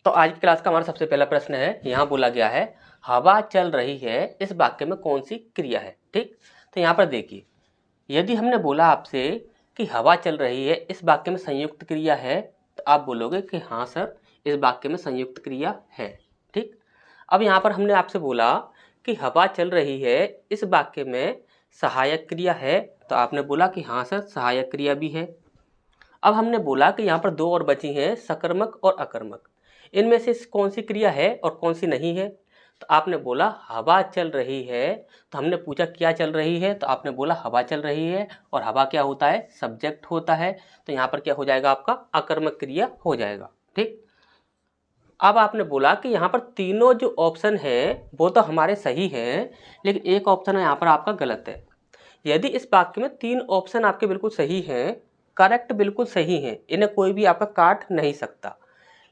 तो आज की क्लास का हमारा सबसे पहला प्रश्न है, यहाँ बोला गया है हवा चल रही है, इस वाक्य में कौन सी क्रिया है। ठीक, तो यहाँ पर देखिए, यदि हमने बोला आपसे कि हवा चल रही है इस वाक्य में संयुक्त क्रिया है, तो आप बोलोगे कि हाँ सर, इस वाक्य में संयुक्त क्रिया है। ठीक, अब यहाँ पर हमने आपसे बोला कि हवा चल रही है इस वाक्य में सहायक क्रिया है, तो आपने बोला कि हाँ सर, सहायक क्रिया भी है। अब हमने बोला कि यहाँ पर दो और बची हैं, सकर्मक और अकर्मक। इनमें से कौन सी क्रिया है और कौन सी नहीं है, तो आपने बोला हवा चल रही है। तो हमने पूछा क्या चल रही है, तो आपने बोला हवा चल रही है, और हवा क्या होता है, सब्जेक्ट होता है। तो यहाँ पर क्या हो जाएगा, आपका अकर्मक क्रिया हो जाएगा। ठीक, अब आपने बोला कि यहाँ पर तीनों जो ऑप्शन है वो तो हमारे सही हैं, लेकिन एक ऑप्शन है यहाँ पर आपका गलत है। यदि इस वाक्य में तीन ऑप्शन आपके बिल्कुल सही हैं, करेक्ट बिल्कुल सही हैं, इन्हें कोई भी आपका काट नहीं सकता,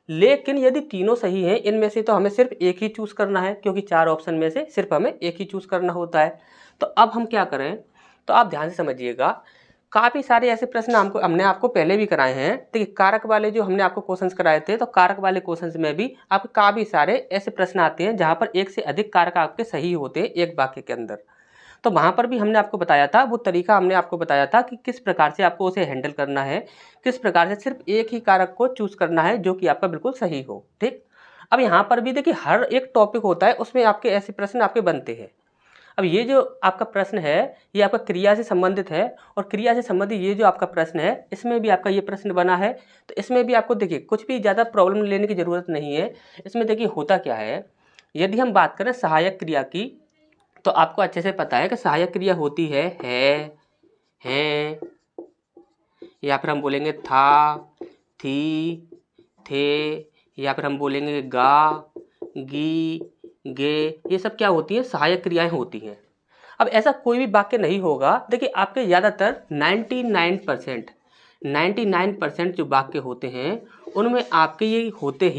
लेकिन यदि तीनों सही हैं, इनमें से तो हमें सिर्फ एक ही चूज़ करना है, क्योंकि चार ऑप्शन में से सिर्फ हमें एक ही चूज़ करना होता है। तो अब हम क्या करें, तो आप ध्यान से समझिएगा। काफ़ी सारे ऐसे प्रश्न हमने आपको पहले भी कराए हैं। देखिए, कारक वाले जो हमने आपको क्वेश्चंस कराए थे, तो कारक वाले क्वेश्चंस में भी आपके काफ़ी सारे ऐसे प्रश्न आते हैं जहाँ पर एक से अधिक कारक आपके सही होते हैं एक वाक्य के अंदर। तो वहाँ पर भी हमने आपको बताया था, वो तरीका हमने आपको बताया था कि किस प्रकार से आपको उसे हैंडल करना है, किस प्रकार से सिर्फ एक ही कारक को चूज करना है जो कि आपका बिल्कुल सही हो। ठीक, अब यहाँ पर भी देखिए, हर एक टॉपिक होता है, उसमें आपके ऐसे प्रश्न आपके बनते हैं। अब ये जो आपका प्रश्न है ये आपका क्रिया से संबंधित है, और क्रिया से संबंधित ये जो आपका प्रश्न है इसमें भी आपका ये प्रश्न बना है। तो इसमें भी आपको देखिए कुछ भी ज़्यादा प्रॉब्लम लेने की ज़रूरत नहीं है। इसमें देखिए होता क्या है, यदि हम बात करें सहायक क्रिया की, तो आपको अच्छे से पता है कि सहायक क्रिया होती है हैं, या फिर हम बोलेंगे था, थी, थे, या फिर हम बोलेंगे गा, गी, गे। ये सब क्या होती है, सहायक क्रियाएं होती हैं। अब ऐसा कोई भी वाक्य नहीं होगा, देखिए आपके ज़्यादातर 99% जो वाक्य होते हैं उनमें आपके ये होते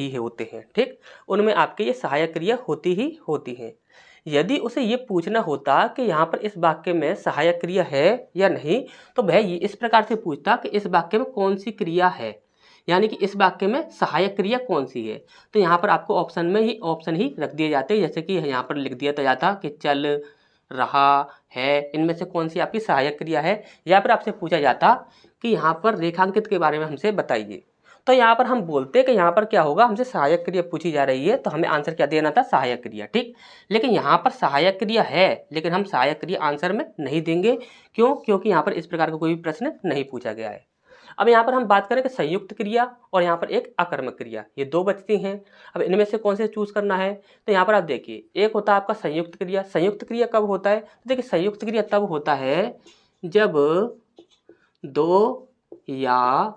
हैं। ठीक, उनमें आपके ये सहायक क्रिया होती ही होती हैं। यदि उसे ये पूछना होता कि यहाँ पर इस वाक्य में सहायक क्रिया है या नहीं, तो वह ये इस प्रकार से पूछता कि इस वाक्य में कौन सी क्रिया है, यानी कि इस वाक्य में सहायक क्रिया कौन सी है। तो यहाँ पर आपको ऑप्शन में ही ऑप्शन ही रख दिए जाते हैं, जैसे कि यहाँ पर लिख दिया जाता कि चल रहा है, इनमें से कौन सी आपकी सहायक क्रिया है। या फिर आपसे पूछा जाता कि यहाँ पर रेखांकित के बारे में हमसे बताइए, तो यहाँ पर हम बोलते कि यहाँ पर क्या होगा, हमसे सहायक क्रिया पूछी जा रही है, तो हमें आंसर क्या देना था, सहायक क्रिया। ठीक, लेकिन यहाँ पर सहायक क्रिया है, लेकिन हम सहायक क्रिया आंसर में नहीं देंगे। क्यों, क्योंकि यहाँ पर इस प्रकार का कोई भी प्रश्न नहीं पूछा गया है। अब यहाँ पर हम बात करें कि संयुक्त क्रिया और यहाँ पर एक अकर्मक क्रिया, ये दो बचती हैं। अब इनमें से कौन से चूज करना है, तो यहाँ पर आप देखिए, एक होता है आपका संयुक्त क्रिया। संयुक्त क्रिया कब होता है, तो देखिए संयुक्त क्रिया तब होता है जब दो या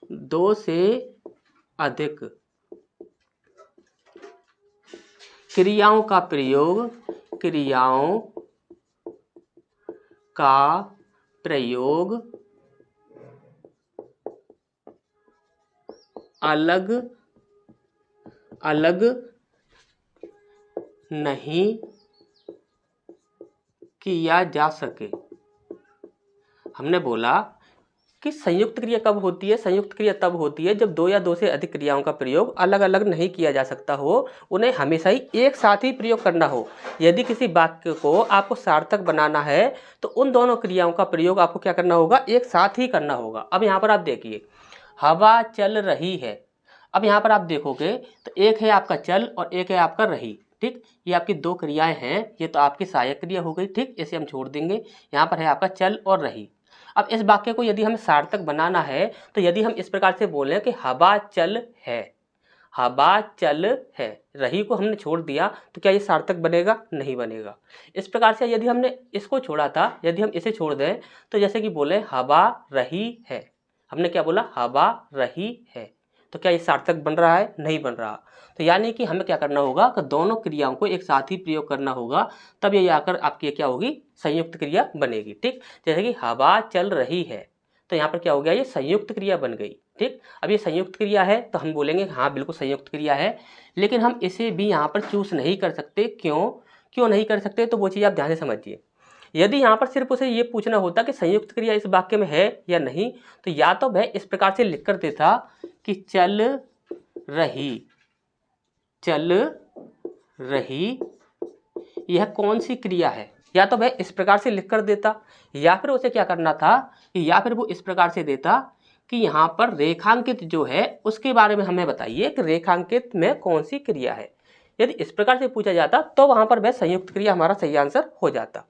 दो से अधिक क्रियाओं का प्रयोग अलग अलग नहीं किया जा सके। हमने बोला कि संयुक्त क्रिया कब होती है, संयुक्त क्रिया तब होती है जब दो या दो से अधिक क्रियाओं का प्रयोग अलग अलग नहीं किया जा सकता हो, उन्हें हमेशा ही एक साथ ही प्रयोग करना हो। यदि किसी वाक्य को आपको सार्थक बनाना है तो उन दोनों क्रियाओं का प्रयोग आपको क्या करना होगा, एक साथ ही करना होगा। अब यहाँ पर आप देखिए, हवा चल रही है। अब यहाँ पर आप देखोगे तो एक है आपका चल और एक है आपका रही। ठीक, ये आपकी दो क्रियाएं हैं, ये तो आपकी सहायक क्रिया हो गई। ठीक, इसे हम छोड़ देंगे। यहाँ पर है आपका चल और रही। अब इस वाक्य को यदि हमें सार्थक बनाना है, तो यदि हम इस प्रकार से बोलें कि हवा चल है, हवा चल है, रही को हमने छोड़ दिया, तो क्या ये सार्थक बनेगा, नहीं बनेगा। इस प्रकार से यदि हमने इसको छोड़ा था, यदि हम इसे छोड़ दें, तो जैसे कि बोले हवा रही है, हमने क्या बोला, हवा रही है, तो क्या ये सार्थक बन रहा है, नहीं बन रहा। तो यानी कि हमें क्या करना होगा कि दोनों क्रियाओं को एक साथ ही प्रयोग करना होगा, तब ये आकर आपकी क्या होगी, संयुक्त क्रिया बनेगी। ठीक, जैसे कि हवा चल रही है, तो यहाँ पर क्या हो गया, ये संयुक्त क्रिया बन गई। ठीक, अब ये संयुक्त क्रिया है तो हम बोलेंगे हाँ बिल्कुल संयुक्त क्रिया है, लेकिन हम इसे भी यहाँ पर चूज नहीं कर सकते। क्यों नहीं कर सकते, तो वो चीज़ आप ध्यान से समझिए। यदि यहाँ पर सिर्फ उसे ये पूछना होता कि संयुक्त क्रिया इस वाक्य में है या नहीं, तो या तो वह इस प्रकार से लिख कर देता कि चल रही, चल रही यह कौन सी क्रिया है। या तो वह इस प्रकार से लिख कर देता, या फिर उसे क्या करना था कि या फिर वो इस प्रकार से देता कि यहाँ पर रेखांकित जो है उसके बारे में हमें बताइए कि रेखांकित में कौन सी क्रिया है। यदि इस प्रकार से पूछा जाता तो वहाँ पर वह संयुक्त क्रिया हमारा सही आंसर हो जाता।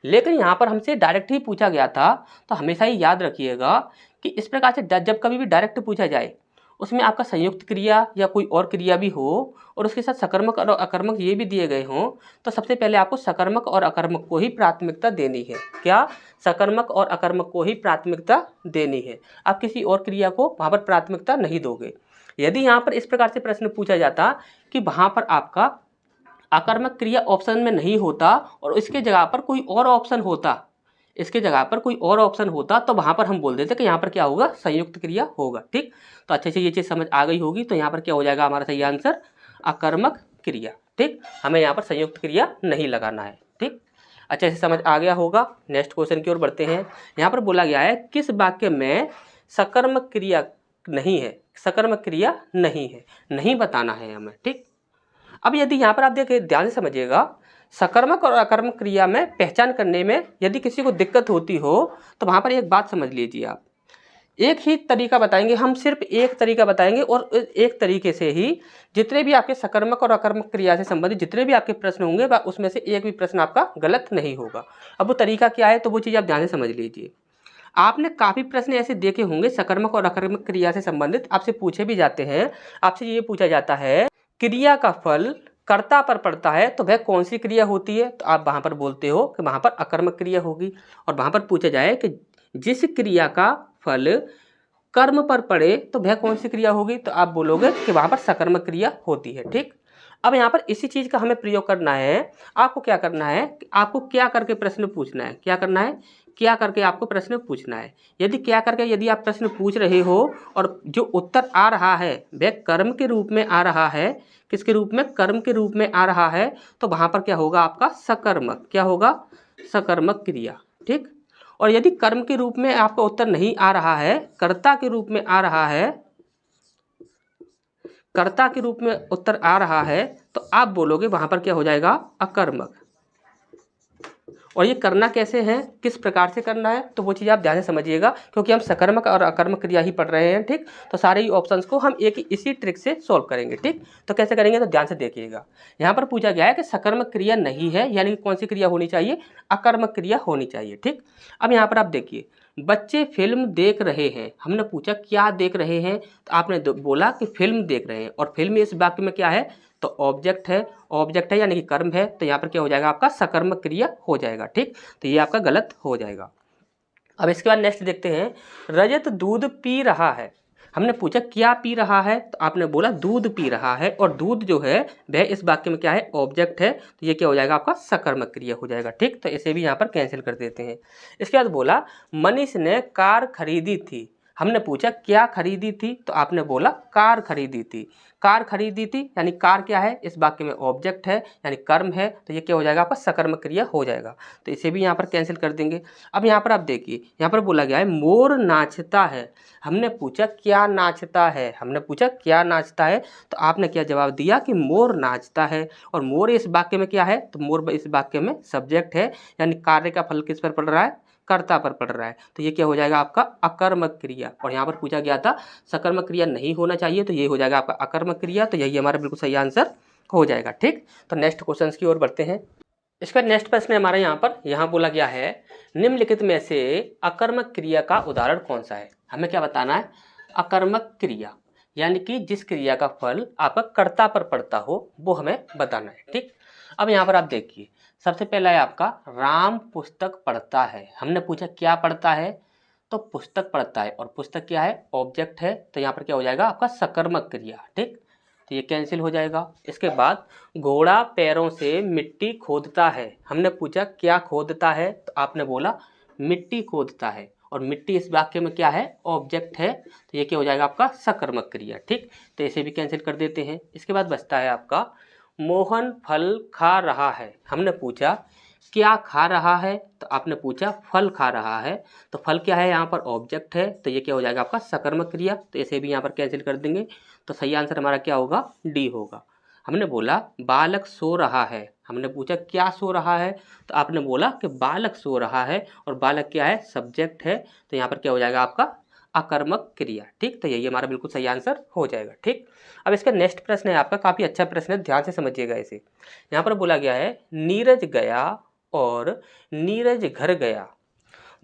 लेकिन यहाँ पर हमसे डायरेक्ट ही पूछा गया था, तो हमेशा ही याद रखिएगा कि इस प्रकार से जब कभी भी डायरेक्ट पूछा जाए उसमें आपका संयुक्त क्रिया या कोई और क्रिया भी हो और उसके साथ सकर्मक और अकर्मक ये भी दिए गए हों, तो सबसे पहले आपको सकर्मक और अकर्मक को ही प्राथमिकता देनी है। क्या? सकर्मक और अकर्मक को ही प्राथमिकता देनी है। आप किसी और क्रिया को वहाँ पर प्राथमिकता नहीं दोगे। यदि यहाँ पर इस प्रकार से प्रश्न पूछा जाता कि वहाँ पर आपका अकर्मक क्रिया ऑप्शन में नहीं होता और इसके जगह पर कोई और ऑप्शन होता, इसके जगह पर कोई और ऑप्शन होता, तो वहाँ पर हम बोल देते कि यहाँ पर क्या होगा, संयुक्त क्रिया होगा। ठीक, तो अच्छे से ये चीज़ समझ आ गई होगी। तो यहाँ पर क्या हो जाएगा हमारा सही आंसर, अकर्मक क्रिया। ठीक, हमें यहाँ पर संयुक्त क्रिया नहीं लगाना है। ठीक, अच्छे से समझ आ गया होगा। नेक्स्ट क्वेश्चन की ओर बढ़ते हैं। यहाँ पर बोला गया है किस वाक्य में सकर्मक क्रिया नहीं है, सकर्मक क्रिया नहीं है, नहीं बताना है हमें। ठीक, अब यदि यहाँ पर आप देखिए, ध्यान से समझिएगा, सकर्मक और अकर्मक क्रिया में पहचान करने में यदि किसी को दिक्कत होती हो तो वहाँ पर एक बात समझ लीजिए। आप एक ही तरीका बताएंगे, हम सिर्फ एक तरीका बताएंगे और एक तरीके से ही जितने भी आपके सकर्मक और अकर्मक क्रिया से संबंधित जितने भी आपके प्रश्न होंगे उसमें से एक भी प्रश्न आपका गलत नहीं होगा। अब वो तरीका क्या है, तो वो चीज़ आप ध्यान से समझ लीजिए। आपने काफ़ी प्रश्न ऐसे देखे होंगे सकर्मक और अकर्मक क्रिया से संबंधित, आपसे पूछे भी जाते हैं। आपसे ये पूछा जाता है क्रिया का फल कर्ता पर पड़ता है तो वह कौन सी क्रिया होती है, तो आप वहाँ पर बोलते हो कि वहाँ पर अकर्मक क्रिया होगी। और वहाँ पर पूछा जाए कि जिस क्रिया का फल कर्म पर पड़े तो वह कौन सी क्रिया होगी, तो आप बोलोगे कि वहाँ पर सकर्मक क्रिया होती है। ठीक, अब यहाँ पर इसी चीज़ का हमें प्रयोग करना है। आपको क्या करना है, आपको क्या करके प्रश्न पूछना है, क्या करना है, क्या करके आपको प्रश्न पूछना है। यदि क्या करके यदि आप प्रश्न पूछ रहे हो और जो उत्तर आ रहा है वह कर्म के रूप में आ रहा है, किसके रूप में, कर्म के रूप में आ रहा है, तो वहाँ पर क्या होगा आपका सकर्मक, क्या होगा, सकर्मक क्रिया। ठीक, और यदि कर्म के रूप में आपका उत्तर नहीं आ रहा है, कर्ता के रूप में आ रहा है, कर्ता के रूप में उत्तर आ रहा है, तो आप बोलोगे वहां पर क्या हो जाएगा, अकर्मक। और ये करना कैसे है, किस प्रकार से करना है, तो वो चीज़ आप ध्यान से समझिएगा, क्योंकि हम सकर्मक और अकर्मक क्रिया ही पढ़ रहे हैं। ठीक, तो सारे ही ऑप्शंस को हम एक इसी ट्रिक से सॉल्व करेंगे। ठीक, तो कैसे करेंगे, तो ध्यान से देखिएगा। यहाँ पर पूछा गया है कि सकर्मक क्रिया नहीं है, यानी कि कौन सी क्रिया होनी चाहिए, अकर्मक क्रिया होनी चाहिए। ठीक, अब यहाँ पर आप देखिए, बच्चे फिल्म देख रहे हैं, हमने पूछा क्या देख रहे हैं, तो आपने बोला कि फिल्म देख रहे हैं, और फिल्म इस वाक्य में क्या है, तो ऑब्जेक्ट है, ऑब्जेक्ट है यानी कि कर्म है, तो यहाँ पर क्या हो जाएगा आपका सकर्मक क्रिया हो जाएगा। ठीक, तो ये आपका गलत हो जाएगा। अब इसके बाद नेक्स्ट देखते हैं, रजत दूध पी रहा है, हमने पूछा क्या पी रहा है, तो आपने बोला दूध पी रहा है, और दूध जो है वह इस वाक्य में क्या है, ऑब्जेक्ट है, तो ये क्या हो जाएगा आपका सकर्मक क्रिया हो जाएगा। ठीक, तो इसे भी यहाँ पर कैंसिल कर देते हैं। इसके बाद बोला मनीष ने कार खरीदी थी, हमने पूछा क्या खरीदी थी, तो आपने बोला कार खरीदी थी, कार खरीदी थी यानी कार क्या है, इस वाक्य में ऑब्जेक्ट है यानी कर्म है, तो ये क्या हो जाएगा आपका सकर्मक क्रिया हो जाएगा, तो इसे भी यहाँ पर कैंसिल कर देंगे। अब यहाँ पर आप देखिए, यहाँ पर बोला गया है मोर नाचता है, हमने पूछा क्या नाचता है, हमने पूछा क्या नाचता है, तो आपने क्या जवाब दिया कि मोर नाचता है, और मोर इस वाक्य में क्या है, तो मोर इस वाक्य में सब्जेक्ट है, यानी कार्य का फल किस पर पड़ रहा है, कर्ता पर पड़ रहा है, तो ये क्या हो जाएगा आपका अकर्मक क्रिया। और यहाँ पर पूछा गया था सकर्मक क्रिया नहीं होना चाहिए, तो ये हो जाएगा आपका अकर्मक क्रिया, तो यही हमारा बिल्कुल सही आंसर हो जाएगा। ठीक, तो नेक्स्ट क्वेश्चन की ओर बढ़ते हैं। इसका नेक्स्ट प्रश्न हमारा यहाँ बोला गया है निम्नलिखित में से अकर्मक क्रिया का उदाहरण कौन सा है, हमें क्या बताना है, अकर्मक क्रिया यानी कि जिस क्रिया का फल आपका कर्ता पर पड़ता हो वो हमें बताना है। ठीक, अब यहाँ पर आप देखिए, सबसे पहला है आपका राम पुस्तक पढ़ता है, हमने पूछा क्या पढ़ता है, तो पुस्तक पढ़ता है, और पुस्तक क्या है, ऑब्जेक्ट है, तो यहाँ पर क्या हो जाएगा आपका सकर्मक क्रिया। ठीक, तो ये कैंसिल हो जाएगा। इसके बाद घोड़ा पैरों से मिट्टी खोदता है, हमने पूछा क्या खोदता है, तो आपने बोला मिट्टी खोदता है, और मिट्टी इस वाक्य में क्या है, ऑब्जेक्ट है, तो ये क्या हो जाएगा आपका सकर्मक क्रिया। ठीक, तो इसे भी कैंसिल कर देते हैं। इसके बाद बचता है आपका मोहन फल खा रहा है, हमने पूछा क्या खा रहा है, तो आपने पूछा फल खा रहा है, तो फल क्या है, यहाँ पर ऑब्जेक्ट है, तो ये क्या हो जाएगा आपका सकर्मक क्रिया, तो इसे भी यहाँ पर कैंसिल कर देंगे, तो सही आंसर हमारा क्या होगा, डी होगा। हमने बोला बालक सो रहा है, हमने पूछा क्या सो रहा है, तो आपने बोला कि बालक सो रहा है, और बालक क्या है, सब्जेक्ट है, तो यहाँ पर क्या हो जाएगा आपका अकर्मक क्रिया। ठीक, तो यही हमारा बिल्कुल सही आंसर हो जाएगा। ठीक, अब इसका नेक्स्ट प्रश्न है आपका, काफ़ी अच्छा प्रश्न है, ध्यान से समझिएगा इसे। यहाँ पर बोला गया है नीरज गया और नीरज घर गया,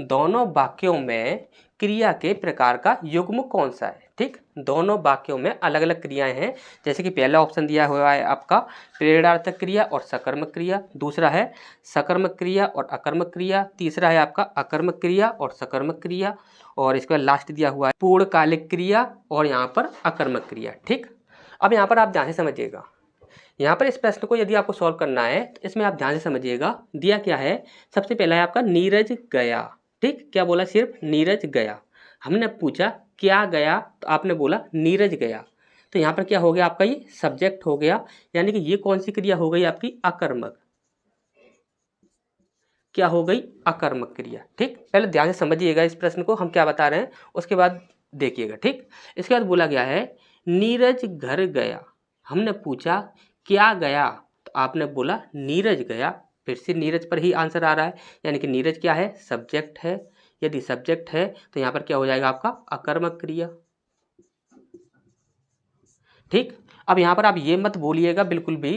दोनों वाक्यों में क्रिया के प्रकार का युग्म कौन सा है। ठीक, दोनों वाक्यों में अलग अलग क्रियाएं हैं, जैसे कि पहला ऑप्शन दिया हुआ है आपका प्रेरणार्थक क्रिया और सकर्मक क्रिया, दूसरा है सकर्मक क्रिया और अकर्मक क्रिया, तीसरा है आपका अकर्मक क्रिया और सकर्मक क्रिया, और इसके बाद लास्ट दिया हुआ है पूर्णकालिक क्रिया और यहाँ पर अकर्मक क्रिया। ठीक, अब यहाँ पर आप ध्यान से समझिएगा, यहाँ पर इस प्रश्न को यदि आपको सॉल्व करना है तो इसमें आप ध्यान से समझिएगा, दिया क्या है, सबसे पहला है आपका नीरज गया। ठीक, क्या बोला, सिर्फ नीरज गया। हमने पूछा क्या गया, तो आपने बोला नीरज गया, तो यहाँ पर क्या हो गया आपका, ये सब्जेक्ट हो गया, यानी कि ये कौन सी क्रिया हो गई आपकी, अकर्मक, क्या हो गई, अकर्मक क्रिया। ठीक, पहले ध्यान से समझिएगा इस प्रश्न को, हम क्या बता रहे हैं उसके बाद देखिएगा। ठीक, इसके बाद बोला गया है नीरज घर गया, हमने पूछा क्या गया, तो आपने बोला नीरज गया, फिर से नीरज पर ही आंसर आ रहा है, यानी कि नीरज क्या है, सब्जेक्ट है, यदि सब्जेक्ट है तो यहाँ पर क्या हो जाएगा आपका अकर्मक क्रिया। ठीक, अब यहाँ पर आप ये मत बोलिएगा बिल्कुल भी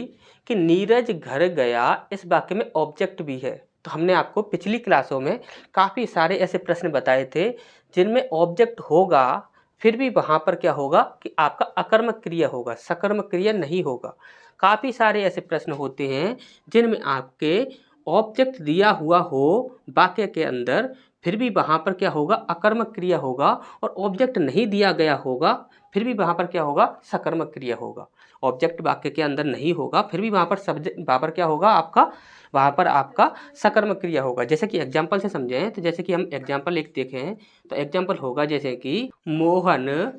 कि नीरज घर गया इस वाक्य में ऑब्जेक्ट भी है, तो हमने आपको पिछली क्लासों में काफ़ी सारे ऐसे प्रश्न बताए थे जिनमें ऑब्जेक्ट होगा, फिर भी वहाँ पर क्या होगा कि आपका अकर्मक क्रिया होगा, सकर्मक क्रिया नहीं होगा। काफ़ी सारे ऐसे प्रश्न होते हैं जिनमें आपके ऑब्जेक्ट दिया हुआ हो वाक्य के अंदर, फिर भी वहाँ पर क्या होगा, अकर्मक क्रिया होगा, और ऑब्जेक्ट नहीं दिया गया होगा, फिर भी वहाँ पर क्या होगा, सकर्मक क्रिया होगा। ऑब्जेक्ट वाक्य के अंदर नहीं होगा, फिर भी वहाँ पर सब्जेक्ट, वहाँ पर क्या होगा आपका, वहाँ पर आपका सकर्मक क्रिया होगा। जैसे कि एग्जाम्पल से समझें, तो जैसे कि हम एग्जाम्पल एक देखें, तो एग्जाम्पल होगा जैसे कि मोहन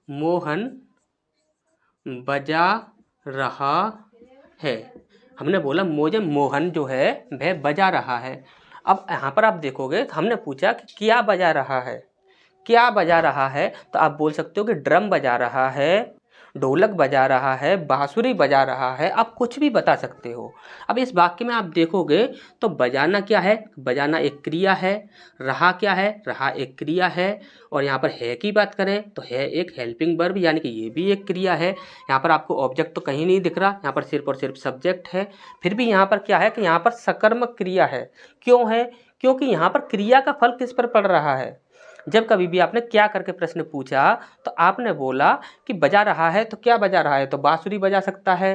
मोहन बजा रहा है, हमने बोला मुझे मोहन जो है वह बजा रहा है। अब यहाँ पर आप देखोगे तो हमने पूछा कि क्या बजा रहा है, क्या बजा रहा है, तो आप बोल सकते हो कि ड्रम बजा रहा है, ढोलक बजा रहा है, बांसुरी बजा रहा है, आप कुछ भी बता सकते हो। अब इस वाक्य में आप देखोगे तो बजाना क्या है, बजाना एक क्रिया है, रहा क्या है, रहा एक क्रिया है, और यहाँ पर है की बात करें तो है एक हेल्पिंग वर्ब, यानी कि ये भी एक क्रिया है। यहाँ पर आपको ऑब्जेक्ट तो कहीं नहीं दिख रहा, यहाँ पर सिर्फ और सिर्फ सब्जेक्ट है, फिर भी यहाँ पर क्या है कि यहाँ पर सकर्मक क्रिया है। क्यों है, क्योंकि यहाँ पर क्रिया का फल किस पर पड़ रहा है। जब कभी भी आपने क्या करके प्रश्न पूछा तो आपने बोला कि बजा रहा है, तो क्या बजा रहा है, तो बांसुरी बजा सकता है,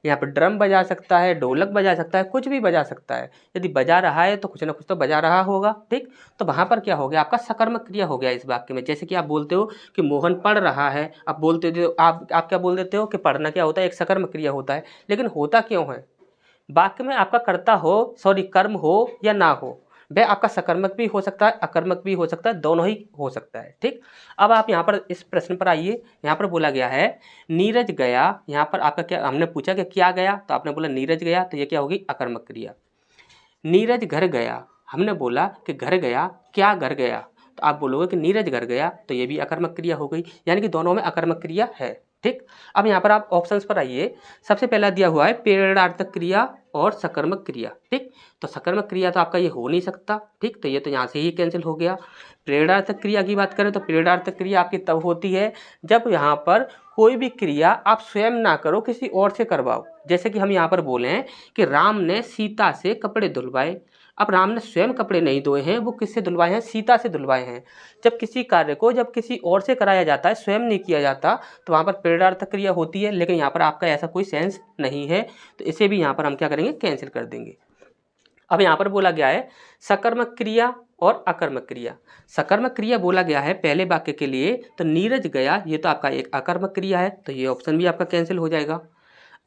यहाँ पर ड्रम बजा सकता है, ढोलक बजा सकता है, कुछ भी बजा सकता है। यदि बजा रहा है तो कुछ ना कुछ तो बजा रहा होगा। ठीक, तो वहाँ पर क्या हो गया आपका सकर्मक क्रिया हो गया इस वाक्य में। जैसे कि आप बोलते हो कि मोहन पढ़ रहा है, आप बोलते हो, आप क्या बोल देते हो कि पढ़ना क्या होता है, एक सकर्मक क्रिया होता है, लेकिन होता क्यों है, वाक्य में आपका कर्ता हो, सॉरी कर्म हो या ना हो, वह आपका सकर्मक भी हो सकता है, अकर्मक भी हो सकता है, दोनों ही हो सकता है। ठीक, अब आप यहाँ पर इस प्रश्न पर आइए, यहाँ पर बोला गया है नीरज गया, यहाँ पर आपका क्या, हमने पूछा कि क्या गया, तो आपने बोला नीरज गया, तो ये क्या होगी, अकर्मक क्रिया। नीरज घर गया, हमने बोला कि घर गया, क्या घर गया, तो आप बोलोगे कि नीरज घर गया, तो ये भी अकर्मक क्रिया हो गई, यानी कि दोनों में अकर्मक क्रिया है। ठीक, अब यहाँ पर आप ऑप्शंस पर आइए, सबसे पहला दिया हुआ है प्रेरणार्थक क्रिया और सकर्मक क्रिया। ठीक, तो सकर्मक क्रिया तो आपका ये हो नहीं सकता। ठीक, तो ये तो यहाँ से ही कैंसिल हो गया। प्रेरणार्थक क्रिया की बात करें तो प्रेरणार्थक क्रिया आपकी तब होती है जब यहाँ पर कोई भी क्रिया आप स्वयं ना करो, किसी और से करवाओ। जैसे कि हम यहाँ पर बोले कि राम ने सीता से कपड़े धुलवाए, अब राम ने स्वयं कपड़े नहीं धोए हैं, वो किससे धुलवाए हैं, सीता से धुलवाए हैं। जब किसी कार्य को जब किसी और से कराया जाता है, स्वयं नहीं किया जाता, तो वहाँ पर प्रेरणार्थक क्रिया होती है, लेकिन यहाँ पर आपका ऐसा कोई सेंस नहीं है, तो इसे भी यहाँ पर हम क्या करेंगे, कैंसिल कर देंगे। अब यहाँ पर बोला गया है सकर्मक क्रिया और अकर्मक क्रिया। सकर्मक क्रिया बोला गया है पहले वाक्य के लिए, तो नीरज गया, ये तो आपका एक अकर्मक क्रिया है, तो ये ऑप्शन भी आपका कैंसिल हो जाएगा।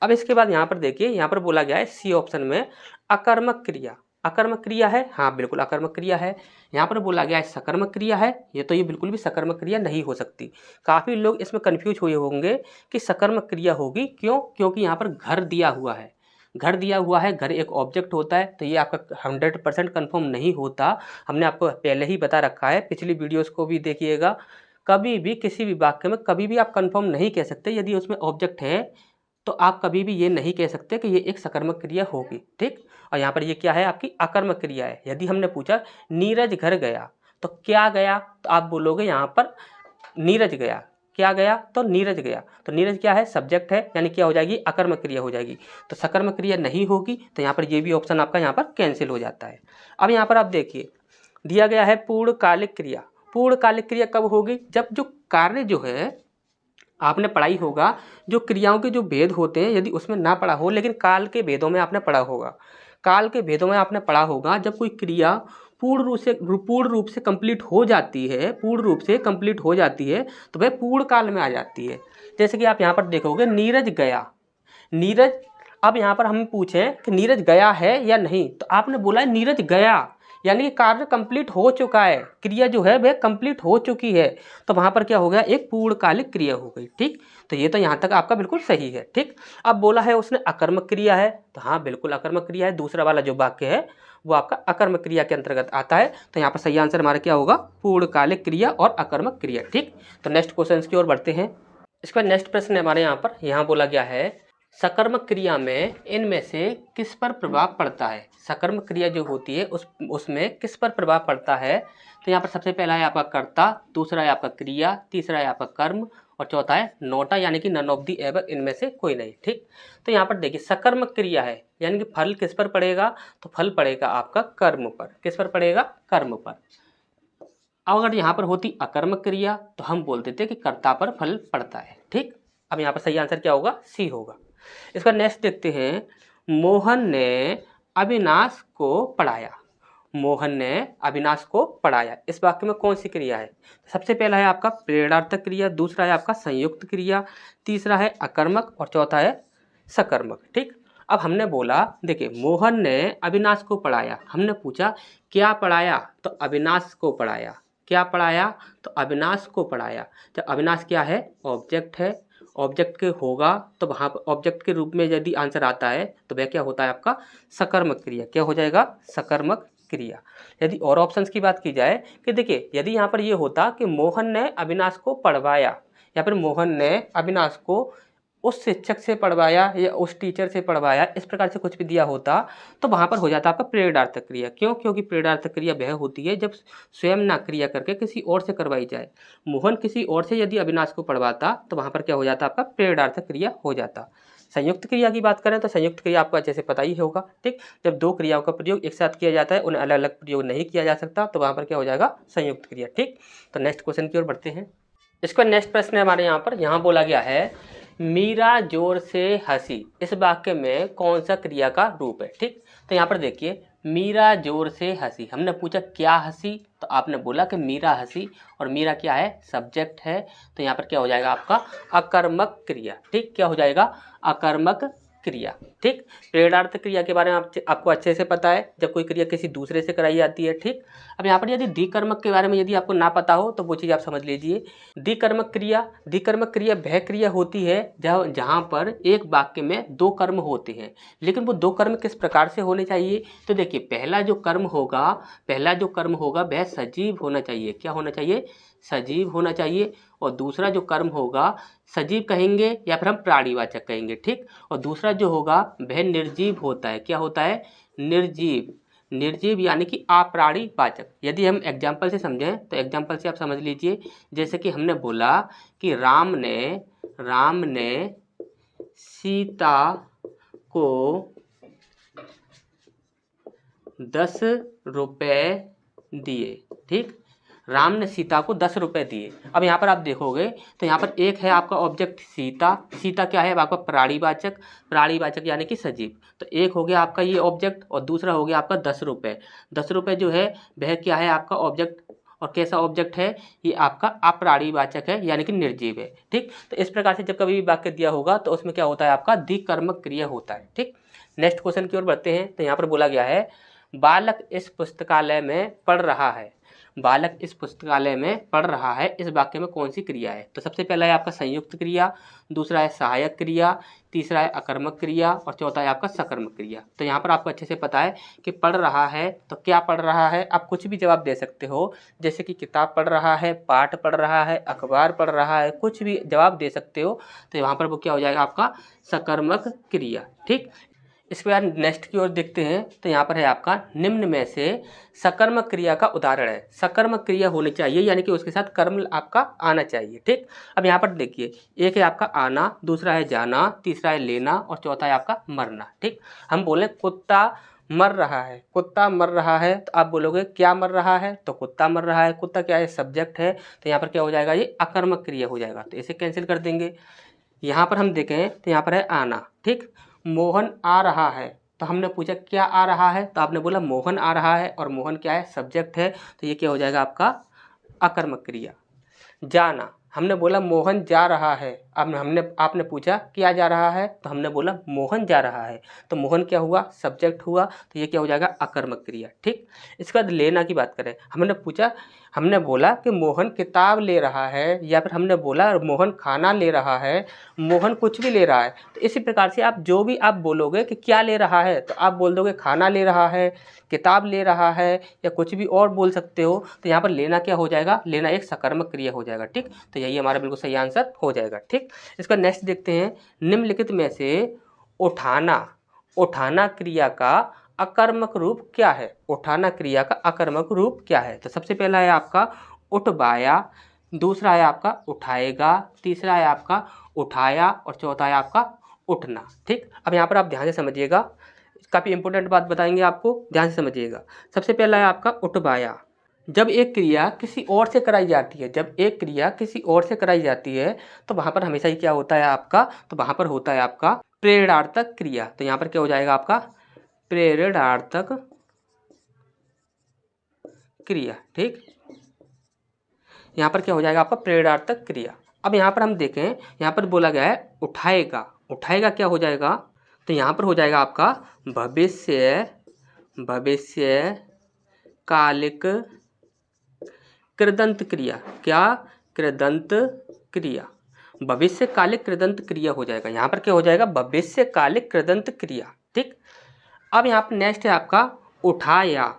अब इसके बाद यहाँ पर देखिए, यहाँ पर बोला गया है सी ऑप्शन में अकर्मक क्रिया। अकर्मक क्रिया है, हाँ बिल्कुल अकर्मक क्रिया है। यहाँ पर बोला गया है सकर्मक क्रिया है, ये तो ये बिल्कुल भी सकर्मक क्रिया नहीं हो सकती। काफ़ी लोग इसमें कन्फ्यूज हुए होंगे कि सकर्मक क्रिया होगी, क्यों, क्योंकि यहाँ पर घर दिया हुआ है, घर दिया हुआ है, घर एक ऑब्जेक्ट होता है, तो ये आपका 100% कन्फर्म नहीं होता। हमने आपको पहले ही बता रखा है, पिछली वीडियोस को भी देखिएगा। कभी भी किसी भी वाक्य में कभी भी आप कन्फर्म नहीं कह सकते, यदि उसमें ऑब्जेक्ट है तो आप कभी भी ये नहीं कह सकते कि ये एक सकर्मक क्रिया होगी, ठीक। और यहाँ पर ये क्या है, आपकी अकर्मक क्रिया है। यदि हमने पूछा नीरज घर गया, तो क्या गया, तो आप बोलोगे यहाँ पर नीरज गया। क्या गया, तो नीरज गया। तो नीरज क्या है, सब्जेक्ट है, यानी क्या हो जाएगी, अकर्मक क्रिया हो जाएगी। तो सकर्मक क्रिया नहीं होगी, तो यहाँ पर ये भी ऑप्शन आपका यहाँ पर कैंसिल हो जाता है। अब यहाँ पर आप देखिए दिया गया है पूर्णकालिक क्रिया। पूर्णकालिक क्रिया कब होगी, जब जो कार्य जो है आपने पढ़ाई होगा, जो क्रियाओं के जो भेद होते हैं यदि उसमें ना पढ़ा हो, लेकिन काल के भेदों में आपने पढ़ा होगा। काल के भेदों में आपने पढ़ा होगा, जब कोई क्रिया पूर्ण रूप से कंप्लीट हो जाती है, पूर्ण रूप से कंप्लीट हो जाती है, तो वह पूर्ण काल में आ जाती है। जैसे कि आप यहाँ पर देखोगे नीरज गया, नीरज। अब यहाँ पर हम पूछें कि नीरज गया है या नहीं, तो आपने बोला है नीरज गया, यानी कि कार्य कंप्लीट हो चुका है, क्रिया जो है वह कंप्लीट हो चुकी है। तो वहाँ पर क्या हो गया, एक पूर्णकालिक क्रिया हो गई, ठीक। तो ये तो यहाँ तक आपका बिल्कुल सही है, ठीक। अब बोला है उसने अकर्मक क्रिया है, तो हाँ बिल्कुल अकर्मक क्रिया है। दूसरा वाला जो वाक्य है वो आपका अकर्मक क्रिया के अंतर्गत आता है। तो यहाँ पर सही आंसर हमारा क्या होगा, पूर्णकालिक क्रिया और अकर्मक क्रिया, ठीक। तो नेक्स्ट क्वेश्चन की ओर बढ़ते हैं। इसका नेक्स्ट प्रश्न है हमारे यहाँ पर, यहाँ बोला गया है सकर्मक क्रिया में इनमें से किस पर प्रभाव पड़ता है। सकर्मक क्रिया जो होती है उसमें किस पर प्रभाव पड़ता है। तो यहाँ पर सबसे पहला है आपका कर्ता, दूसरा है आपका क्रिया, तीसरा है आपका कर्म, और चौथा है नोटा, यानी कि नन ऑफ दी एबव, इनमें से कोई नहीं, ठीक। तो यहाँ पर देखिए सकर्मक क्रिया है, यानी कि फल किस पर पड़ेगा, तो फल पड़ेगा आपका कर्म पर। किस पर पड़ेगा, कर्म पर। अगर यहाँ पर होती अकर्मक क्रिया तो हम बोल देते कि कर्ता पर फल पड़ता है, ठीक। अब यहाँ पर सही आंसर क्या होगा, सी होगा। इसका नेक्स्ट देखते हैं, मोहन ने अविनाश को पढ़ाया। मोहन ने अविनाश को पढ़ाया, इस वाक्य में कौन सी क्रिया है। सबसे पहला है आपका प्रेरणार्थक क्रिया, दूसरा है आपका संयुक्त क्रिया, तीसरा है अकर्मक और चौथा है सकर्मक, ठीक। अब हमने बोला देखिए मोहन ने अविनाश को पढ़ाया, हमने पूछा क्या पढ़ाया, तो अविनाश को पढ़ाया। क्या पढ़ाया, तो अविनाश को पढ़ाया। तो अविनाश क्या है, ऑब्जेक्ट है। ऑब्जेक्ट के होगा तो वहाँ पर ऑब्जेक्ट के रूप में यदि आंसर आता है तो वह क्या होता है आपका सकर्मक क्रिया। क्या हो जाएगा, सकर्मक क्रिया। यदि और ऑप्शंस की बात की जाए कि देखिए यदि यहाँ पर ये होता कि मोहन ने अविनाश को पढ़वाया, या फिर मोहन ने अविनाश को उस शिक्षक से पढ़वाया या उस टीचर से पढ़वाया, इस प्रकार से कुछ भी दिया होता तो वहाँ पर हो जाता आपका प्रेरणार्थक क्रिया। क्यों, क्योंकि प्रेरणार्थक क्रिया वह होती है जब स्वयं ना क्रिया करके किसी और से करवाई जाए। मोहन किसी और से यदि अविनाश को पढ़वाता तो वहाँ पर क्या हो जाता आपका प्रेरणार्थक क्रिया हो जाता। संयुक्त क्रिया की बात करें तो संयुक्त क्रिया आपको अच्छे से पता ही होगा, ठीक। जब दो क्रियाओं का प्रयोग एक साथ किया जाता है, उन्हें अलग अलग प्रयोग नहीं किया जा सकता, तो वहाँ पर क्या हो जाएगा, संयुक्त क्रिया, ठीक। तो नेक्स्ट क्वेश्चन की ओर बढ़ते हैं। इसका नेक्स्ट प्रश्न है हमारे यहाँ पर, यहाँ बोला गया है मीरा जोर से हंसी, इस वाक्य में कौन सा क्रिया का रूप है, ठीक। तो यहाँ पर देखिए मीरा जोर से हंसी, हमने पूछा क्या हंसी, तो आपने बोला कि मीरा हंसी, और मीरा क्या है, सब्जेक्ट है। तो यहाँ पर क्या हो जाएगा आपका अकर्मक क्रिया, ठीक। क्या हो जाएगा, अकर्मक क्रिया, ठीक। प्रेरणार्थ क्रिया के बारे में आपको अच्छे से पता है, जब कोई क्रिया किसी दूसरे से कराई जाती है, ठीक। अब यहाँ पर यदि द्विकर्मक के बारे में यदि आपको ना पता हो तो वो चीज़ आप समझ लीजिए। द्विकर्मक क्रिया वह क्रिया होती है जहाँ पर एक वाक्य में दो कर्म होते हैं, लेकिन वो दो कर्म किस प्रकार से होने चाहिए। तो देखिए पहला जो कर्म होगा वह सजीव होना चाहिए। क्या होना चाहिए, सजीव होना चाहिए। और दूसरा जो कर्म होगा सजीव कहेंगे या फिर हम प्राणीवाचक कहेंगे, ठीक। और दूसरा जो होगा वह निर्जीव होता है। क्या होता है, निर्जीव। निर्जीव यानी कि अप्राणीवाचक। यदि हम एग्जाम्पल से समझें तो एग्जाम्पल से आप समझ लीजिए, जैसे कि हमने बोला कि राम ने सीता को 10 रुपए दिए, ठीक। राम ने सीता को 10 रुपए दिए। अब यहाँ पर आप देखोगे तो यहाँ पर एक है आपका ऑब्जेक्ट सीता। सीता क्या है, आपका प्राणीवाचक यानी कि सजीव। तो एक हो गया आपका ये ऑब्जेक्ट और दूसरा हो गया आपका 10 रुपये। 10 रुपये जो है वह क्या है, आपका ऑब्जेक्ट। और कैसा ऑब्जेक्ट है, ये आपका अप्राणीवाचक है यानी कि निर्जीव है, ठीक। तो इस प्रकार से जब कभी भी वाक्य दिया होगा तो उसमें क्या होता है, आपका द्विकर्मक क्रिया होता है, ठीक। नेक्स्ट क्वेश्चन की ओर बढ़ते हैं। तो यहाँ पर बोला गया है बालक इस पुस्तकालय में पढ़ रहा है। बालक इस पुस्तकालय में पढ़ रहा है, इस वाक्य में कौन सी क्रिया है। तो सबसे पहला है आपका संयुक्त क्रिया, दूसरा है सहायक क्रिया, तीसरा है अकर्मक क्रिया और चौथा है आपका सकर्मक क्रिया। तो यहाँ पर आपको अच्छे से पता है कि पढ़ रहा है तो क्या पढ़ रहा है, आप कुछ भी जवाब दे सकते हो, जैसे कि किताब पढ़ रहा है, पाठ पढ़ रहा है, अखबार पढ़ रहा है, कुछ भी जवाब दे सकते हो। तो यहाँ पर वो क्या हो जाएगा आपका सकर्मक क्रिया। ठीक, इसके बाद नेक्स्ट की ओर देखते हैं। तो यहाँ पर है आपका निम्न में से सकर्मक क्रिया का उदाहरण है। सकर्मक क्रिया होनी चाहिए यानी कि उसके साथ कर्म आपका आना चाहिए। ठीक, अब यहाँ पर देखिए, एक है आपका आना, दूसरा है जाना, तीसरा है लेना और चौथा है आपका मरना। ठीक, हम बोले कुत्ता मर रहा है, कुत्ता मर रहा है, तो आप बोलोगे क्या मर रहा है, तो कुत्ता मर रहा है। कुत्ता क्या है, सब्जेक्ट है, तो यहाँ पर क्या हो जाएगा, ये अकर्मक क्रिया हो जाएगा, तो इसे कैंसिल कर देंगे। यहाँ पर हम देखें तो यहाँ पर है आना। ठीक, मोहन आ रहा है, तो हमने पूछा क्या आ रहा है, तो आपने बोला मोहन आ रहा है और मोहन क्या है, सब्जेक्ट है, तो ये क्या हो जाएगा आपका अकर्मक क्रिया। जाना, हमने बोला मोहन जा रहा है, अब आपने पूछा क्या जा रहा है, तो हमने बोला मोहन जा रहा है, तो मोहन क्या हुआ, सब्जेक्ट हुआ, तो ये क्या हो जाएगा अकर्मक क्रिया। ठीक, इसके बाद लेना की बात करें, हमने बोला कि मोहन किताब ले रहा है, या फिर हमने बोला मोहन खाना ले रहा है, मोहन कुछ भी ले रहा है, तो इसी प्रकार से आप जो भी आप बोलोगे कि क्या ले रहा है, तो आप बोल दोगे खाना ले रहा है, किताब ले रहा है, या कुछ भी और बोल सकते हो। तो यहाँ पर लेना क्या हो जाएगा, लेना एक सकर्मक क्रिया हो जाएगा। ठीक, तो यही हमारा बिल्कुल सही आंसर हो जाएगा। ठीक, इसका नेक्स्ट देखते हैं, निम्नलिखित में से उठाना क्रिया का अकर्मक रूप क्या है। उठाना क्रिया का अकर्मक रूप क्या है, तो सबसे पहला है आपका उठवाया, दूसरा है आपका उठाएगा, तीसरा है आपका उठाया और चौथा है आपका उठना। ठीक, अब यहाँ पर आप ध्यान से समझिएगा, काफ़ी इंपॉर्टेंट बात बताएंगे आपको, ध्यान से समझिएगा। सबसे पहला है आपका उठवाया। जब एक क्रिया किसी और से कराई जाती है, तो वहाँ पर हमेशा ही क्या होता है आपका, तो वहाँ पर होता है आपका प्रेरणार्थक क्रिया। तो यहाँ पर क्या हो जाएगा आपका प्रेरणार्थक क्रिया। ठीक, यहाँ पर क्या हो जाएगा आपका प्रेरणार्थक क्रिया। अब यहाँ पर हम देखें, यहाँ पर बोला गया है उठाएगा क्या हो जाएगा, तो यहाँ पर हो जाएगा आपका भविष्य कालिक कृदंत क्रिया। क्या, कृदंत क्रिया, भविष्यकालिक कृदंत क्रिया हो जाएगा। यहाँ पर क्या हो जाएगा, भविष्यकालिक कृदंत क्रिया। ठीक, अब यहाँ पर नेक्स्ट है आपका उठाया,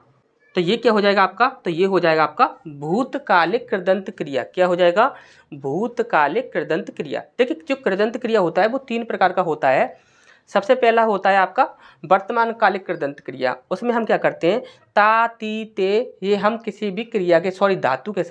तो ये क्या हो जाएगा आपका, तो ये हो जाएगा आपका भूतकालिक कृदंत क्रिया। क्या हो जाएगा, भूतकालिक कृदंत क्रिया। देखिए जो कृदंत क्रिया होता है वो 3 प्रकार का होता है। सबसे पहला होता है आपका वर्तमान कालिक कृदंत क्रिया। उसमें हम क्या करते हैं, ता ती ते, ये हम किसी भी क्रिया के धातु के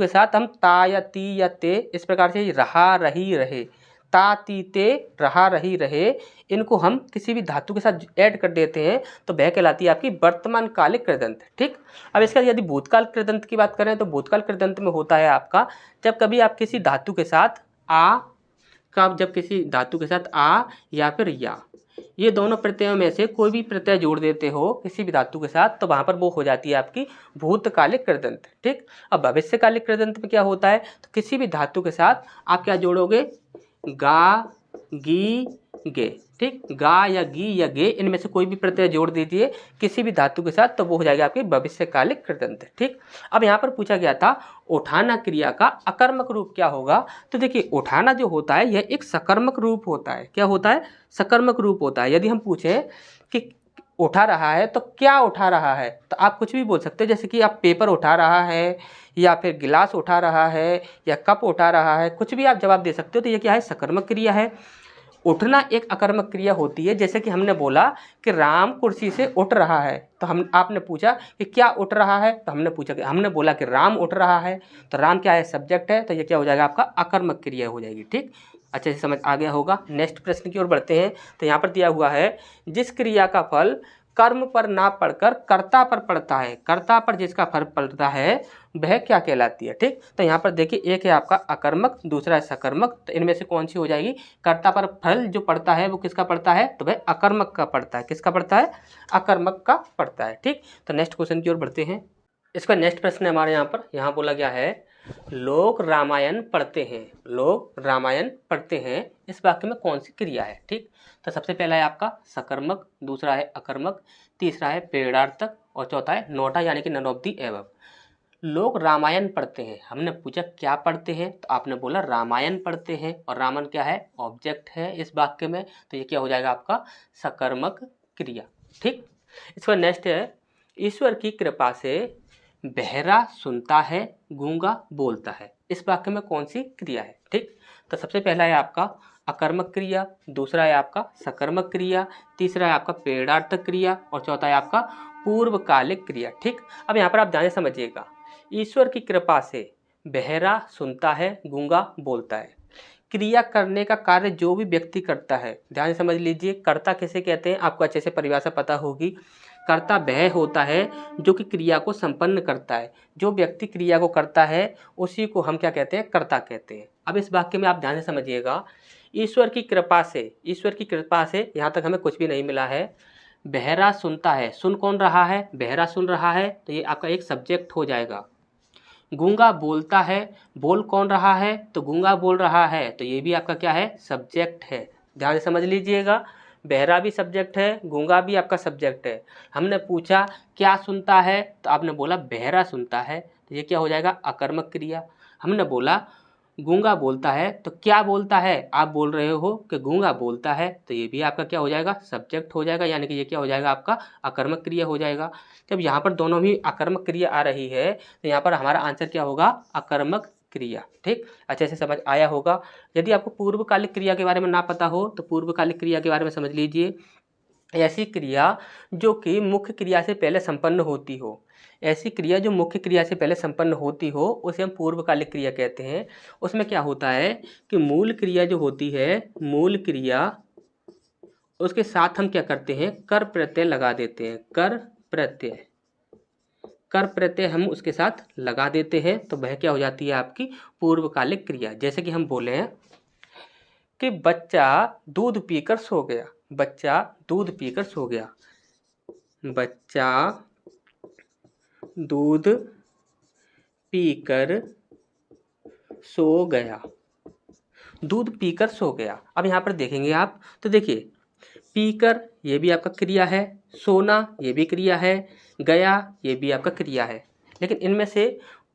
साथ हम ता या ती या ते इस प्रकार से रहा रही रहे, ता ती ते रहा रही रहे, इनको हम किसी भी धातु के साथ ऐड कर देते हैं तो वह कहलाती है आपकी वर्तमान कालिक कृदंत। ठीक, अब इसका यदि भूतकाल कृदंत की बात करें तो भूतकाल कृदंत में होता है आपका जब कभी आप किसी धातु के साथ आ या फिर या, ये दोनों प्रत्ययों में से कोई भी प्रत्यय जोड़ देते हो किसी भी धातु के साथ, तो वहाँ पर वो हो जाती है आपकी भूतकालिक कृदंत। ठीक, अब भविष्यकालिक कृदंत में क्या होता है, तो किसी भी धातु के साथ आप क्या जोड़ोगे, गा गी गे। ठीक, गा या गी या गे, इनमें से कोई भी प्रत्यय जोड़ दीजिए किसी भी धातु के साथ, तो वो हो जाएगा आपकी भविष्यकालिक कृदंत। ठीक, अब यहाँ पर पूछा गया था उठाना क्रिया का अकर्मक रूप क्या होगा, तो देखिए उठाना जो होता है यह एक सकर्मक रूप होता है। क्या होता है, सकर्मक रूप होता है। यदि हम पूछें कि उठा रहा है तो क्या उठा रहा है, तो आप कुछ भी बोल सकते हो, जैसे कि आप पेपर उठा रहा है या फिर गिलास उठा रहा है या कप उठा रहा है, कुछ भी आप जवाब दे सकते हो। तो ये क्या है, सकर्मक क्रिया है। उठना एक अकर्मक क्रिया होती है, जैसे कि हमने बोला कि राम कुर्सी से उठ रहा है, तो आपने पूछा कि क्या उठ रहा है, तो हमने बोला कि राम उठ रहा है, तो राम क्या है, सब्जेक्ट है, तो ये क्या हो जाएगा आपका अकर्मक क्रिया हो जाएगी। ठीक, अच्छे से समझ आ गया होगा। नेक्स्ट प्रश्न की ओर बढ़ते हैं। तो यहाँ पर दिया हुआ है जिस क्रिया का फल कर्म पर ना पड़कर कर्ता पर पड़ता है, कर्ता पर जिसका फल पड़ता है वह क्या कहलाती है। ठीक, तो यहाँ पर देखिए एक है आपका अकर्मक, दूसरा है सकर्मक, तो इनमें से कौन सी हो जाएगी, कर्ता पर फल जो पड़ता है वो किसका पड़ता है, तो वह अकर्मक का पड़ता है। किसका पड़ता है, अकर्मक का पड़ता है। ठीक, तो नेक्स्ट क्वेश्चन की ओर बढ़ते हैं। इसका नेक्स्ट प्रश्न है हमारे यहाँ बोला गया है लोग रामायण पढ़ते हैं, इस वाक्य में कौन सी क्रिया है। ठीक, तो सबसे पहला है आपका सकर्मक, दूसरा है अकर्मक, तीसरा है प्रेरणार्थक और चौथा है नोटा यानी कि नन ऑफ दी एबव। लोग रामायण पढ़ते हैं। हमने पूछा क्या पढ़ते हैं, तो आपने बोला रामायण पढ़ते हैं, और रामायण क्या है, ऑब्जेक्ट है इस वाक्य में, तो ये क्या हो जाएगा आपका सकर्मक क्रिया। ठीक, इसका नेक्स्ट है, ईश्वर की कृपा से बहरा सुनता है, गूंगा बोलता है। इस वाक्य में कौन सी क्रिया है। ठीक, तो सबसे पहला है आपका अकर्मक क्रिया, दूसरा है आपका सकर्मक क्रिया, तीसरा है आपका प्रेरणार्थक क्रिया, और चौथा है आपका पूर्वकालिक क्रिया। ठीक, अब यहाँ पर आप ध्यान से समझिएगा, ईश्वर की कृपा से बहरा सुनता है, गूंगा बोलता है। क्रिया करने का कार्य जो भी व्यक्ति करता है, ध्यान से समझ लीजिए, कर्ता किसे कहते हैं, आपको अच्छे से परिभाषा पता होगी। कर्ता वह होता है जो कि क्रिया को संपन्न करता है। जो व्यक्ति क्रिया को करता है उसी को हम क्या कहते हैं, कर्ता कहते हैं। अब इस वाक्य में आप ध्यान से समझिएगा, ईश्वर की कृपा से, ईश्वर की कृपा से यहाँ तक हमें कुछ भी नहीं मिला है। बहरा सुनता है, सुन कौन रहा है, बहरा सुन रहा है, तो ये आपका एक सब्जेक्ट हो जाएगा। गूंगा बोलता है, बोल कौन रहा है, तो गूंगा बोल रहा है, तो ये भी आपका क्या है, सब्जेक्ट है। ध्यान से समझ लीजिएगा, बहरा भी सब्जेक्ट है, गूंगा भी आपका सब्जेक्ट है। हमने पूछा क्या सुनता है, तो आपने बोला बहरा सुनता है, तो ये क्या हो जाएगा, अकर्मक क्रिया। हमने बोला गूंगा बोलता है, तो क्या बोलता है, आप बोल रहे हो कि गूंगा बोलता है, तो ये भी आपका क्या हो जाएगा, सब्जेक्ट हो जाएगा, यानी कि ये क्या हो जाएगा, आपका अकर्मक क्रिया हो जाएगा। जब यहाँ पर दोनों ही अकर्मक क्रिया आ रही है, तो यहाँ पर हमारा आंसर क्या होगा, अकर्मक क्रिया। ठीक, अच्छे से समझ आया होगा। यदि आपको पूर्वकालिक क्रिया के बारे में ना पता हो, तो पूर्वकालिक क्रिया के बारे में समझ लीजिए। ऐसी क्रिया जो कि मुख्य क्रिया से पहले संपन्न होती हो, ऐसी क्रिया जो मुख्य क्रिया से पहले संपन्न होती हो, उसे हम पूर्वकालिक क्रिया कहते हैं। उसमें क्या होता है कि मूल क्रिया जो होती है, मूल क्रिया, उसके साथ हम क्या करते हैं, कर प्रत्यय लगा देते हैं। कर प्रत्यय, कर प्रत्यय हम उसके साथ लगा देते हैं, तो वह क्या हो जाती है, आपकी पूर्वकालिक क्रिया। जैसे कि हम बोले हैं कि बच्चा दूध पीकर सो गया, बच्चा दूध पीकर सो गया, बच्चा दूध पीकर सो गया, दूध पीकर सो गया। अब यहाँ पर देखेंगे आप, तो देखिए पीकर ये भी आपका क्रिया है, सोना ये भी क्रिया है, गया ये भी आपका क्रिया है। लेकिन इनमें से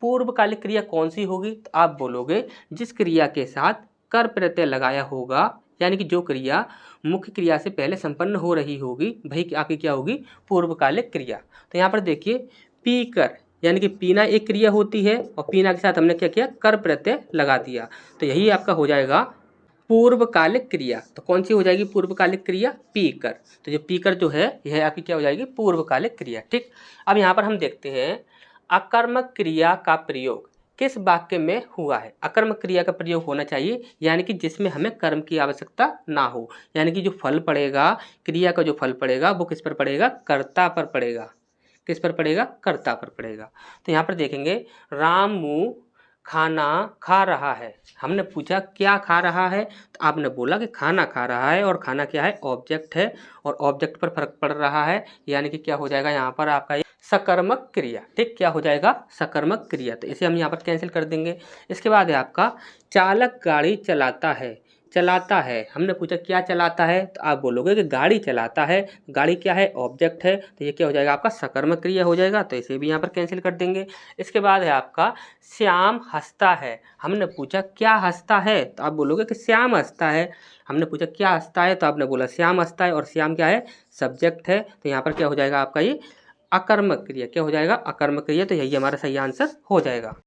पूर्वकालिक क्रिया कौन सी होगी, तो आप बोलोगे जिस क्रिया के साथ कर प्रत्यय लगाया होगा, यानी कि जो क्रिया मुख्य क्रिया से पहले संपन्न हो रही होगी, वही आपकी क्या होगी, पूर्वकालिक क्रिया। तो यहाँ पर देखिए पीकर, यानी कि पीना एक क्रिया होती है, और पीना के साथ हमने क्या किया, कर प्रत्यय लगा दिया, तो यही आपका हो जाएगा पूर्वकालिक क्रिया। तो कौन सी हो जाएगी पूर्वकालिक क्रिया, पीकर। तो जो पीकर जो है, यह आपकी क्या हो जाएगी, पूर्वकालिक क्रिया। ठीक, अब यहाँ पर हम देखते हैं अकर्मक क्रिया का प्रयोग किस वाक्य में हुआ है। अकर्मक क्रिया का प्रयोग होना चाहिए, यानी कि जिसमें हमें कर्म की आवश्यकता ना हो, यानी कि जो फल पड़ेगा, क्रिया का जो फल पड़ेगा वो किस पर पड़ेगा, कर्ता पर पड़ेगा। किस पर पड़ेगा, कर्ता पर पड़ेगा। तो यहाँ पर देखेंगे रामू खाना खा रहा है। हमने पूछा क्या खा रहा है, तो आपने बोला कि खाना खा रहा है, और खाना क्या है, ऑब्जेक्ट है, और ऑब्जेक्ट पर फर्क पड़ रहा है, यानी कि क्या हो जाएगा यहाँ पर आपका सकर्मक क्रिया। ठीक, क्या हो जाएगा, सकर्मक क्रिया। तो इसे हम यहाँ पर कैंसिल कर देंगे। इसके बाद है आपका चालक गाड़ी चलाता है, चलाता है। हमने पूछा क्या चलाता है, तो आप बोलोगे कि गाड़ी चलाता है, गाड़ी क्या है, ऑब्जेक्ट है, तो ये क्या हो जाएगा, आपका सकर्मक क्रिया हो जाएगा, तो इसे भी यहाँ पर कैंसिल कर देंगे। इसके बाद है आपका श्याम हंसता है। हमने पूछा क्या हंसता है, तो आप बोलोगे कि श्याम हंसता है। हमने पूछा क्या हंसता है, तो आपने बोला श्याम हंसता है, और श्याम क्या है, सब्जेक्ट है, तो यहाँ पर क्या हो जाएगा आपका ये अकर्मक क्रिया। क्या हो जाएगा, अकर्मक क्रिया। तो यही हमारा सही आंसर हो जाएगा।